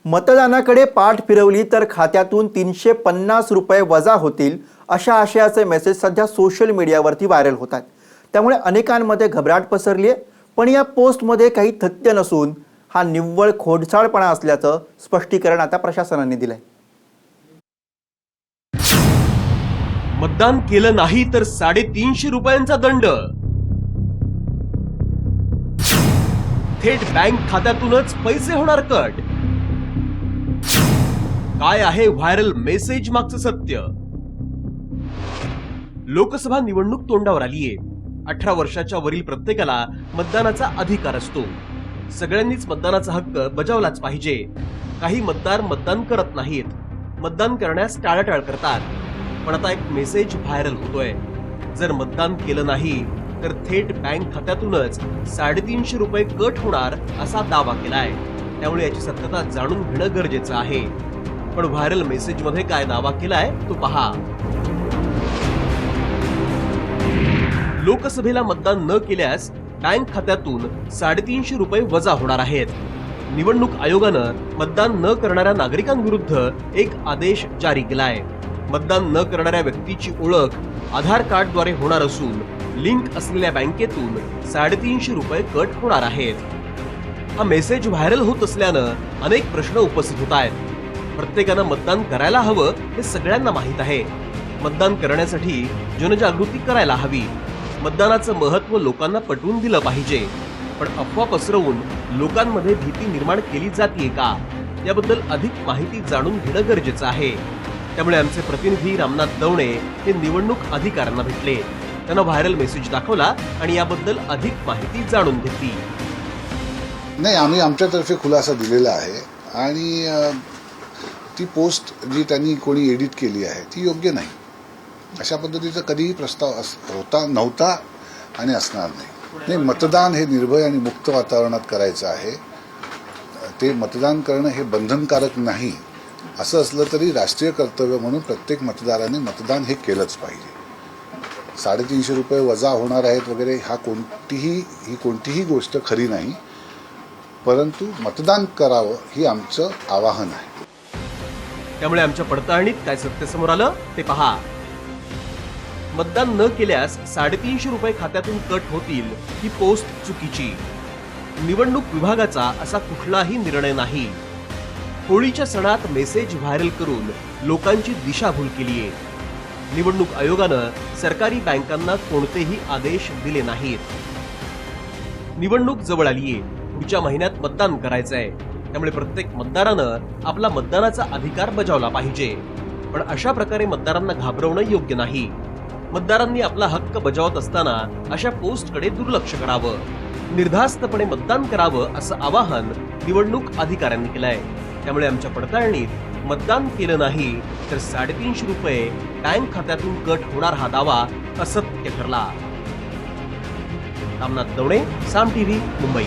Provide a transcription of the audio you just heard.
मतदानाकडे पाठ फिरवली तर खात्यातून 350 रुपये वजा होतील अशा आशयाचे मेसेज सध्या सोशल मीडियावरती व्हायरल होतात। त्यामुळे अनेकांमध्ये घबराट पसरली आहे। पण या पोस्टमध्ये काही तथ्य नसून हा निव्वळ खोडसाळपणा असल्याचं स्पष्टीकरण आता प्रशासनाने दिलंय। मतदान केलं नाही तर 350 रुपयांचा दंड। थेट बँक खात्यातूनच पैसे होणार कट। काय आहे व्हायरल मेसेज मागचं सत्य? लोकसभा निवडणूक तोंडावर आलीये। 18 वर्षाच्या वरील प्रत्येकाला मतदानाचा अधिकार असतो। सगळ्यांनीच मतदानाचा हक्क बजावलाच पाहिजे। काही मतदार मतदान करत नाहीत, मतदान करण्यास टाळाटाळ करतात। पण आता एक मेसेज व्हायरल होतोय। जर मतदान केलं नाही तर थेट बँक खात्यातूनच 350 रुपये कट होणार असा दावा केलाय। त्यामुळे याची सत्यता जाणून घेणं गरजेचं आहे। पण व्हायरल मेसेज मध्ये काय दावा केलाय तो पहा। लोकसभेला मतदान न केल्यास बँक खात्यातून 350 रुपये वजा होणार आहेत। निवडणूक आयोगानं मतदान न करणाऱ्या नागरिकांविरुद्ध एक आदेश जारी केलाय। मतदान न करणाऱ्या व्यक्तीची ओळख आधार कार्डद्वारे होणार असून लिंक असलेल्या बँकेतून 350 रुपये कट होणार आहेत। हा मेसेज व्हायरल होत असल्यानं अनेक प्रश्न उपस्थित होत आहेत। प्रत्येकानं मतदान करायला हवं हे सगळ्यांना माहित आहे। मतदान करण्यासाठी जनजागृती करायला हवी। मतदानाचं महत्त्व लोकांना पटवून दिलं पाहिजे। पण अफवा पसरवून लोकांमध्ये भीती निर्माण केली जाते का, याबद्दल अधिक माहिती जाणून घेणं गरजेचं आहे। त्यामुळे आमचे प्रतिनिधी रामनाथ दवणे हे निवडणूक अधिकाऱ्यांना भेटले। त्यांना व्हायरल मेसेज दाखवला आणि याबद्दल अधिक माहिती जाणून घेतली। नाही, आम्ही आमच्यातर्फे खुलासा दिलेला आहे आणि ती पोस्ट जी त्यांनी कोणी एडिट केली आहे ती योग्य नाही। अशा पद्धतीचा कधीही प्रस्ताव नव्हता आणि असणार नाही। मतदान हे निर्भय आणि मुक्त वातावरणात करायचं आहे। ते मतदान करणं हे बंधनकारक नाही। असं असलं तरी राष्ट्रीय कर्तव्य म्हणून प्रत्येक मतदाराने मतदान हे केलंच पाहिजे। 350 रुपये वजा होणार आहेत वगैरे ही कोणतीही गोष्ट खरी नाही, परंतु मतदान करावं ही आमचं आवाहन आहे। त्यामुळे आमच्या पडताळणीत काय सत्य समोर आलं ते पहा। मतदान न केल्यास 350 रुपये खात्यातून कट होतील ही पोस्ट चुकीची। निवडणूक विभागाचा असा कुठलाही निर्णय नाही। होळीच्या सणात मेसेज व्हायरल करून लोकांची दिशाभूल केलीये। निवडणूक आयोगानं सरकारी बँकांना कोणतेही आदेश दिले नाहीत। निवडणूक जवळ आलीये, पुढच्या महिन्यात मतदान करायचंय। त्यामुळे प्रत्येक मतदारानं आपला मतदानाचा अधिकार बजावला पाहिजे। पण अशा प्रकारे मतदारांना घाबरवणं योग्य नाही। मतदारांनी आपला हक्क बजावत असताना अशा पोस्टकडे दुर्लक्ष करावं, निर्धास्तपणे मतदान करावं असं आवाहन निवडणूक अधिकाऱ्यांनी केलंय। त्यामुळे आमच्या पडताळणीत मतदान केलं नाही तर 350 रुपये बँक खात्यातून कट होणार हा दावा असत्य ठरला। रामनाथ दवणे, साम टीव्ही, मुंबई।